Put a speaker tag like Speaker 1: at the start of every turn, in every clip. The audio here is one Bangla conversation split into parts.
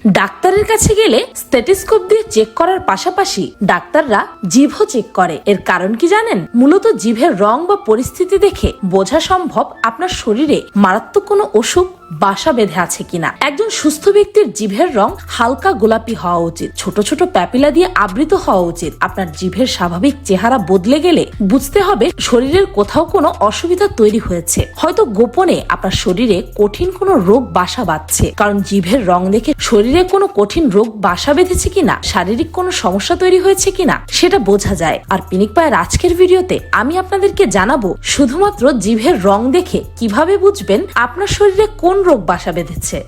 Speaker 1: ডাক্তারের কাছে গেলে স্টেথোস্কোপ দিয়ে চেক করার পাশাপাশি ডাক্তাররা জিভও চেক করে। এর কারণ কি জানেন? মূলত জিভের রং বা পরিস্থিতি দেখে বোঝা সম্ভব আপনার শরীরে মারাত্মক কোনো অসুখ বাসা বেঁধে আছে কিনা। একজন সুস্থ ব্যক্তির জিভের রং হালকা গোলাপি হওয়া উচিত, ছোট ছোট প্যাপিলা দিয়ে আবৃত হওয়া উচিত। আপনার জিভের স্বাভাবিক চেহারা বদলে গেলে বুঝতে হবে শরীরের কোথাও কোনো অসুবিধা তৈরি হয়েছে, হয়তো গোপনে আপনার শরীরে কঠিন কোনো রোগ বাসা বাঁধছে। কারণ জিভের রং দেখে শরীরে কোনো কঠিন রোগ বাসা বেঁধেছে কিনা, শারীরিক কোনো সমস্যা তৈরি হয়েছে কিনা সেটা বোঝা যায়। আর পিনিক পায়ের আজকের ভিডিওতে আমি আপনাদেরকে জানাবো শুধুমাত্র জিভের রং দেখে কিভাবে বুঝবেন আপনার শরীরে কোন রোগ বাসা বেঁধেছে।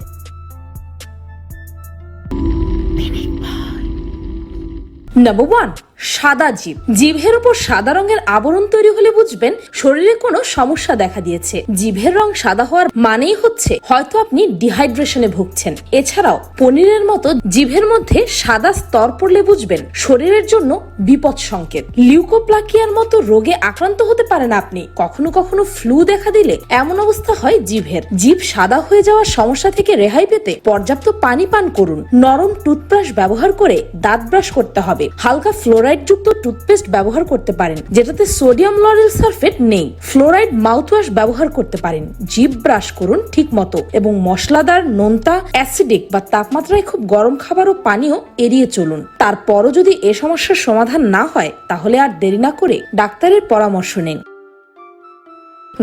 Speaker 1: নাম্বার 1, সাদা জিভ। জিভের উপর সাদা রঙের আবরণ তৈরি হলে বুঝবেন শরীরে কোনো সমস্যা দেখা দিয়েছে। জিভের রং সাদা হওয়ার মানেই হচ্ছে হয়তো আপনি ডিহাইড্রেশনে ভুগছেন। এছাড়াও পনিরের মতো জিভের মধ্যে সাদা স্তর পড়লে বুঝবেন শরীরের জন্য বিপদ সংকেত। লিউকোপ্লাকিয়ার মতো রোগে আক্রান্ত হতে পারেন আপনি। কখনো কখনো ফ্লু দেখা দিলে এমন অবস্থা হয় জিভের। জিভ সাদা হয়ে যাওয়ার সমস্যা থেকে রেহাই পেতে পর্যাপ্ত পানি পান করুন। নরম টুথব্রাশ ব্যবহার করে দাঁত ব্রাশ করতে হবে। হালকা ফ্লোরাইড যুক্ত টুথপেস্ট ব্যবহার করতে পারেন যেটাতে সোডিয়াম লরেল সালফেট নেই। ফ্লোরাইড মাউথওয়াশ ব্যবহার করতে পারেন। জিভ ব্রাশ করুন ঠিক মতো এবং মশলাদার, নোনতা, অ্যাসিডিক বা তাপমাত্রায় খুব গরম খাবার ও পানীয় এড়িয়ে চলুন। তারপরও যদি এ সমস্যার সমাধান না হয় তাহলে আর দেরি না করে ডাক্তারের পরামর্শ নিন।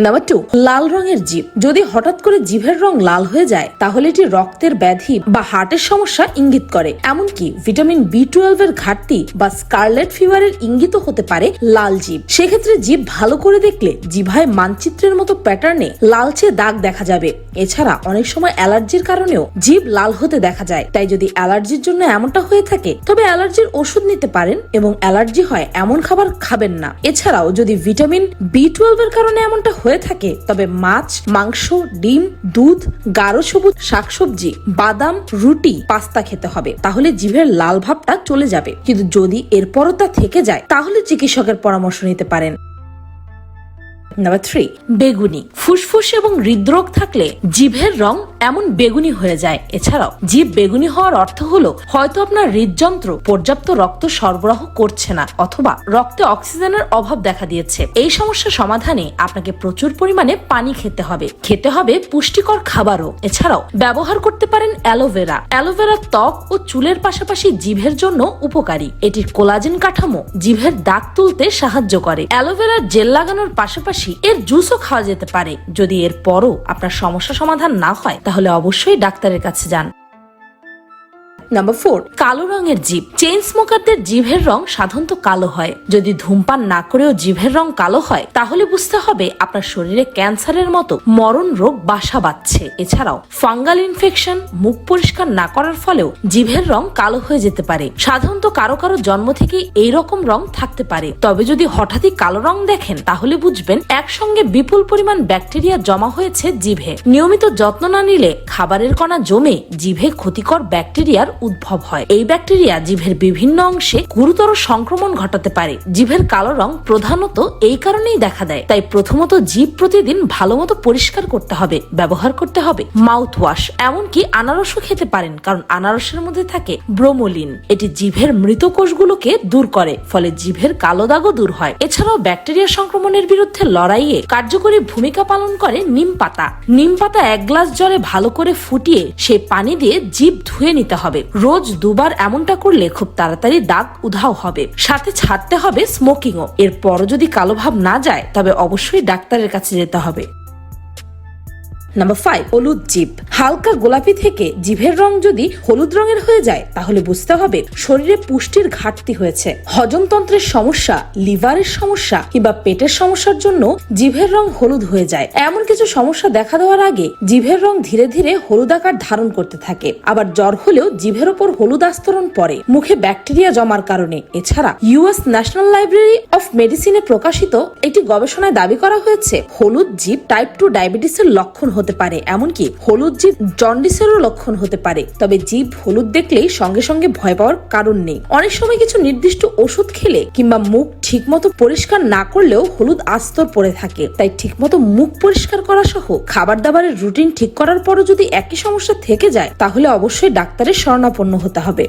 Speaker 1: নাম্বার 2, লাল রঙের জিভ। যদি হঠাৎ করে জিভের রং লাল হয়ে যায় তাহলে এটি রক্তের ব্যাধি বা হার্টের সমস্যা ইঙ্গিত করে। এমনকি ভিটামিন B12 এর ঘাটতি বা স্কারলেট ফিভারের ইঙ্গিত হতে পারে লাল জিভ। সেক্ষেত্রে জিভ ভালো করে দেখলে জিভায় মানচিত্রের মতো প্যাটার্নে লালচে দাগ দেখা যাবে। এছাড়া অনেক সময় অ্যালার্জির কারণেও জিভ লাল হতে দেখা যায়। তাই যদি অ্যালার্জির জন্য এমনটা হয়ে থাকে তবে অ্যালার্জির ওষুধ নিতে পারেন এবং অ্যালার্জি হয় এমন খাবার খাবেন না। এছাড়াও যদি ভিটামিন B12 এর কারণে এমনটা হয়ে থাকে তবে মাছ, মাংস, ডিম, দুধ, গাঢ় সবুজ শাকসবজি, বাদাম, রুটি, পাস্তা খেতে হবে। তাহলে জিভের লাল ভাবটা চলে যাবে। কিন্তু যদি এরপরও তা থেকে যায় তাহলে চিকিৎসকের পরামর্শ নিতে পারেন। নাম্বার 3, বেগুনি। ফুসফুস এবং হৃদরোগ থাকলে জিভের রং এমন বেগুনি হয়ে যায়। এছাড়াও জিভ বেগুনি হওয়ার অর্থ হলো হয়তো আপনার হৃদযন্ত্র পর্যাপ্ত রক্ত সরবরাহ করছে না অথবা রক্তে অক্সিজেনের অভাব দেখা দিয়েছে। এই সমস্যা সমাধানে আপনাকে প্রচুর পরিমাণে পানি খেতে হবে পুষ্টিকর খাবারও। এছাড়াও ব্যবহার করতে পারেন অ্যালোভেরা। অ্যালোভেরা ত্বক ও চুলের পাশাপাশি জিভের জন্য উপকারী। এটির কোলাজেন কাঠামো জিভের দাগ তুলতে সাহায্য করে। অ্যালোভেরার জেল লাগানোর পাশাপাশি এর জুসও খাওয়া যেতে পারে। যদি এর পরও আপনার সমস্যা সমাধান না হয় তাহলে অবশ্যই ডাক্তারের কাছে যান। নাম্বার 4, কালো রঙের জিভ। চেইন স্মোকারদের জিভের রং সাধারণত কালো হয়। যদি ধূমপান না করেও জিভের রং কালো হয় তাহলে বুঝতে হবে আপনার শরীরে ক্যান্সারের মতো মরণ রোগ বাসা বাঁধছে। এছাড়াও ফাঙ্গাল ইনফেকশন, মুখ পরিষ্কার না করার ফলেও জিভের রং কালো হয়ে যেতে পারে। সাধারণত কারো কারো জন্ম থেকেই এই রকম রং থাকতে পারে। তবে যদি হঠাৎই কালো রং দেখেন তাহলে বুঝবেন একসঙ্গে বিপুল পরিমাণ ব্যাকটেরিয়া জমা হয়েছে জিভে। নিয়মিত যত্ন না নিলে খাবারের কণা জমে জিভে ক্ষতিকর ব্যাকটেরিয়ার উদ্ভব হয়। এই ব্যাকটেরিয়া জিভের বিভিন্ন অংশে গুরুতর সংক্রমণ ঘটাতে পারে। জিভের কালো রং প্রধানত এই কারণেই দেখা দেয়। তাই প্রথমত জিভ প্রতিদিন ভালো মতো পরিষ্কার করতে হবে। ব্যবহার করতে হবে মাউথ ওয়াশ। এমনকি আনারসও খেতে পারেন কারণ আনারসের মধ্যে থাকে ব্রোমোলিন। এটি জিভের মৃত কোষগুলোকে দূর করে, ফলে জিভের কালো দাগও দূর হয়। এছাড়াও ব্যাকটেরিয়া সংক্রমণের বিরুদ্ধে লড়াইয়ে কার্যকরী ভূমিকা পালন করে নিম পাতা। নিম পাতা 1 গ্লাস জলে ভালো করে ফুটিয়ে সেই পানি দিয়ে জিভ ধুয়ে নিতে হবে। রোজ 2 বার এমনটা করলে খুব তাড়াতাড়ি দাগ উধাও হবে। সাথে ছাড়তে হবে স্মোকিংও। এরপরও যদি কালো ভাব না যায় তবে অবশ্যই ডাক্তারের কাছে যেতে হবে। নাম্বার 5, হলুদ জিভ। হালকা গোলাপি থেকে জিভের রং যদি হলুদ রঙের হয়ে যায় তাহলে বুঝতে হবে শরীরে পুষ্টির ঘাটতি হয়েছে। হজমতন্ত্রের সমস্যা, লিভারের সমস্যা কিংবা পেটের সমস্যার জন্য জিভের রং হলুদ হয়ে যায়। এমন কিছু সমস্যা দেখা দেওয়ার আগে জিভের রং ধীরে ধীরে হলুদ আকার ধারণ করতে থাকে। আবার জ্বর হলেও জিভের ওপর হলুদ আস্তরণ পড়ে মুখে ব্যাকটেরিয়া জমার কারণে। এছাড়া US ন্যাশনাল লাইব্রেরি অফ মেডিসিনে প্রকাশিত একটি গবেষণায় দাবি করা হয়েছে হলুদ জিভ টাইপ 2 ডায়াবেটিসের লক্ষণ হতে পারে, এমনকি হলুদ জিভ জন্ডিসেরও লক্ষণ হতে পারে। তবে জিভ হলুদ দেখলেই সঙ্গে সঙ্গে ভয় পাওয়ার কারণ নেই। অনেক সময় কিছু নির্দিষ্ট ওষুধ খেলে কিংবা মুখ ঠিকমতো পরিষ্কার না করলেও হলুদ আস্তর পড়ে থাকে। তাই ঠিকমতো মুখ পরিষ্কার করা সহ খাবার দাবারের রুটিন ঠিক করার পরও যদি একই সমস্যা থেকে যায়, তাহলে অবশ্যই ডাক্তারের শরণাপন্ন হতে হবে।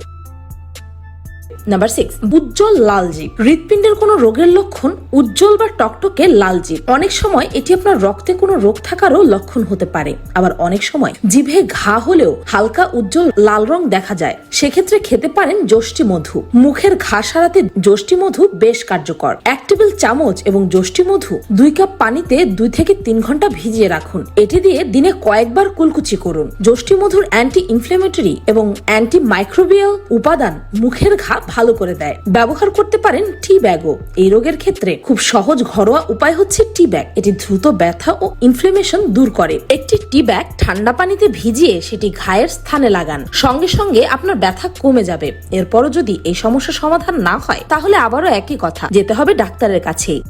Speaker 1: নাম্বার 6, উজ্জ্বল লাল জিভ। হৃৎপিণ্ডের কোনো রোগের লক্ষণ উজ্জ্বল বা টকটকে লাল জিভ। অনেক সময় এটি আপনার রক্তে কোনো রোগ থাকারও লক্ষণ হতে পারে। আবার অনেক সময় জিভে ঘা হলেও হালকা উজ্জ্বল লাল রং দেখা যায়। সেক্ষেত্রে খেতে পারেন যষ্টি মধু। মুখের ঘা সারাতে যষ্টি মধু বেশ কার্যকর। 1 টেবিল চামচ এবং যষ্টি মধু 2 কাপ পানিতে 2 থেকে 3 ঘন্টা ভিজিয়ে রাখুন। এটি দিয়ে দিনে কয়েকবার কুলকুচি করুন। যষ্টি মধুর অ্যান্টি ইনফ্লেমেটরি এবং অ্যান্টি মাইক্রোবিয়াল উপাদান মুখের ঘা ভালো করে দেয়। ব্যবহার করতে পারেন টি ব্যাগও। এই রোগের ক্ষেত্রে খুব সহজ ঘরোয়া উপায় হচ্ছে টি ব্যাগ। এটি দ্রুত ব্যথা ও ইনফ্লেমেশন দূর করে। একটি টি ব্যাগ ঠান্ডা পানিতে ভিজিয়ে সেটি ঘায়ের স্থানে লাগান। সঙ্গে সঙ্গে আপনার ব্যথা কমে যাবে। এরপরও যদি এই সমস্যা সমাধান না হয়, তাহলে আবারও একই কথা, যেতে হবে ডাক্তারের কাছেই।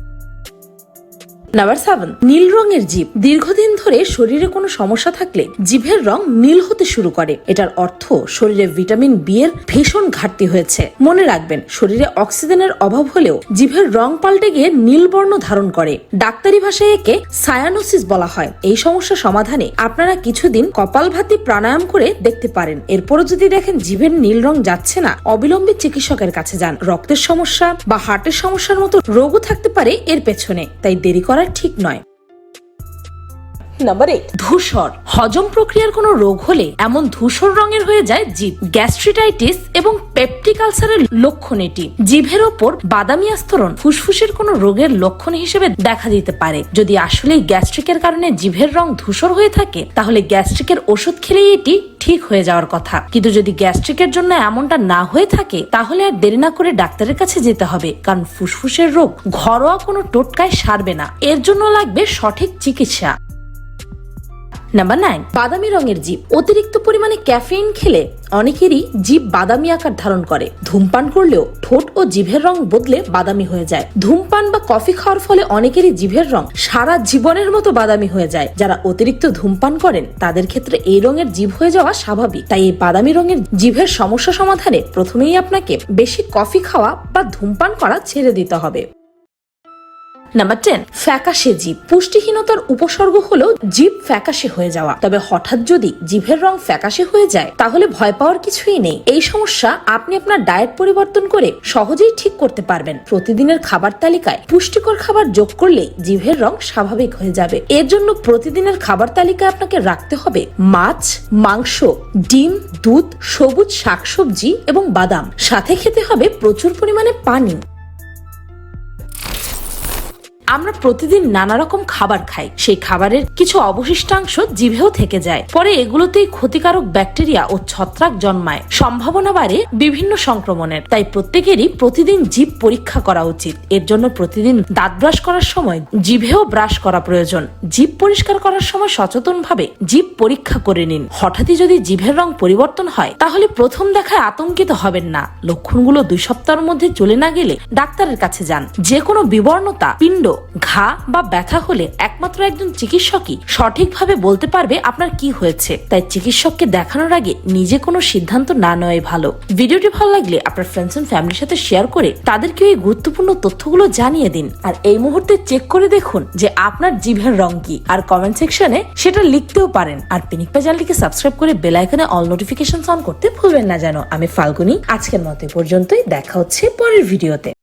Speaker 1: নাম্বার 7, নীল রঙের জিভ। দীর্ঘদিন ধরে শরীরে কোনো সমস্যা থাকলে জিভের রং নীল হতে শুরু করে। এটার অর্থ শরীরে ভিটামিন বি এর ভীষণ ঘাটতি হয়েছে। মনে রাখবেন, শরীরে অক্সিজেনের অভাব হলেও জিভের রং পাল্টে গিয়ে নীল বর্ণ ধারণ করে। ডাক্তারি ভাষায় একে সায়ানোসিস বলা হয়। এই সমস্যা সমাধানে আপনারা কিছুদিন কপালভাতি প্রাণায়াম করে দেখতে পারেন। এরপরও যদি দেখেন জিভের নীল রং যাচ্ছে না, অবিলম্বে চিকিৎসকের কাছে যান। রক্তের সমস্যা বা হার্টের সমস্যার মতো রোগও থাকতে পারে এর পেছনে, তাই দেরি করা ঠিক নয়। নাম্বার 8, ধূসর। হজম প্রক্রিয়ার কোনো রোগ হলে এমন ধূসর রঙের হয়ে যায় জিভ। গ্যাস্ট্রিটাইটিস এবং পেপটিক আলসারের লক্ষণ এটি। জিভের ওপর বাদামি আস্তরণ ফুসফুসের কোনো রোগের লক্ষণ হিসেবে দেখা দিতে পারে। যদি আসলে গ্যাস্ট্রিকের কারণে জিভের রং ধূসর হয়ে থাকে, তাহলে গ্যাস্ট্রিকের ওষুধ খেলেই এটি ঠিক হয়ে যাওয়ার কথা। কিন্তু যদি গ্যাস্ট্রিকের জন্য এমনটা না হয়ে থাকে, তাহলে আর দেরি না করে ডাক্তারের কাছে যেতে হবে। কারণ ফুসফুসের রোগ ঘরোয়া কোনো টোটকায় সারবে না। এর জন্য লাগবে সঠিক চিকিৎসা। নাম্বার 9, বাদামি রঙের জিভ। অতিরিক্ত পরিমাণে ক্যাফেইন খেলে অনেকেরই জিভ বাদামি আকার ধারণ করে। ধূমপান করলেও ঠোঁট ও জিভের রং বদলে বাদামি হয়ে যায়। ধূমপান বা কফি খাওয়ার ফলে অনেকেরই জিভের রং সারা জীবনের মতো বাদামি হয়ে যায়। যারা অতিরিক্ত ধূমপান করেন, তাদের ক্ষেত্রে এই রঙের জিভ হয়ে যাওয়া স্বাভাবিক। তাই এই বাদামি রঙের জিভের সমস্যা সমাধানে প্রথমেই আপনাকে বেশি কফি খাওয়া বা ধূমপান করা ছেড়ে দিতে হবে। নাম্বার 10, ফ্যাকাশে জিভ। পুষ্টিহীনতার উপসর্গ হলো জিভ ফ্যাকাশে হয়ে যাওয়া। তবে হঠাৎ যদি জিভের রং ফ্যাকাশে হয়ে যায়, তাহলে ভয় পাওয়ার কিছুই নেই। এই সমস্যা আপনি আপনার ডায়েট পরিবর্তন করে সহজেই ঠিক করতে পারবেন। প্রতিদিনের খাবার তালিকায় পুষ্টিকর খাবার যোগ করলেই জিভের রং স্বাভাবিক হয়ে যাবে। এর জন্য প্রতিদিনের খাবার তালিকায় আপনাকে রাখতে হবে মাছ, মাংস, ডিম, দুধ, সবুজ শাকসবজি এবং বাদাম। সাথে খেতে হবে প্রচুর পরিমাণে পানি। আমরা প্রতিদিন নানা রকম খাবার খাই। সেই খাবারের কিছু অবশিষ্টাংশ জিভেও থেকে যায়। পরে এগুলোতেই ক্ষতিকারক ব্যাকটেরিয়া ও ছত্রাক জন্মায়। সম্ভাবনা বাড়ে বিভিন্ন সংক্রমণের। তাই প্রত্যেকেরই প্রতিদিন জিভ পরীক্ষা করা উচিত। এর জন্য প্রতিদিন দাঁত ব্রাশ করার সময় জিভেও ব্রাশ করা প্রয়োজন। জিভ পরিষ্কার করার সময় সচেতনভাবে জিভ পরীক্ষা করে নিন। হঠাৎই যদি জিভের রং পরিবর্তন হয়, তাহলে প্রথম দেখায় আতঙ্কিত হবেন না। লক্ষণগুলো 2 সপ্তাহের মধ্যে চলে না গেলে ডাক্তারের কাছে যান। যে কোনো বিবর্ণতা, পিণ্ড, ঘা বা ব্যথা হলে একমাত্র একজন চিকিৎসকই সঠিকভাবে বলতে পারবে আপনার কি হয়েছে। তাই চিকিৎসককে দেখানোর আগে নিজে কোনো সিদ্ধান্ত না নেওয়াই ভালো। ভিডিওটি ভালো লাগলে আপনার ফ্রেন্ডস এন্ড ফ্যামিলির সাথে শেয়ার করে তাদেরকে এই গুরুত্বপূর্ণ তথ্যগুলো জানিয়ে দিন। আর এই মুহূর্তে চেক করে দেখুন যে আপনার জিভের রং কি, আর কমেন্ট সেকশনে সেটা লিখতেও পারেন। আর পিনিকপা চ্যানেলটিকে সাবস্ক্রাইব করে বেল আইকনে অল নোটিফিকেশন অন করতে ভুলবেন না যেন। আমি ফাল্গুনি, আজকের মতো পর্যন্তই। দেখা হচ্ছে পরের ভিডিওতে।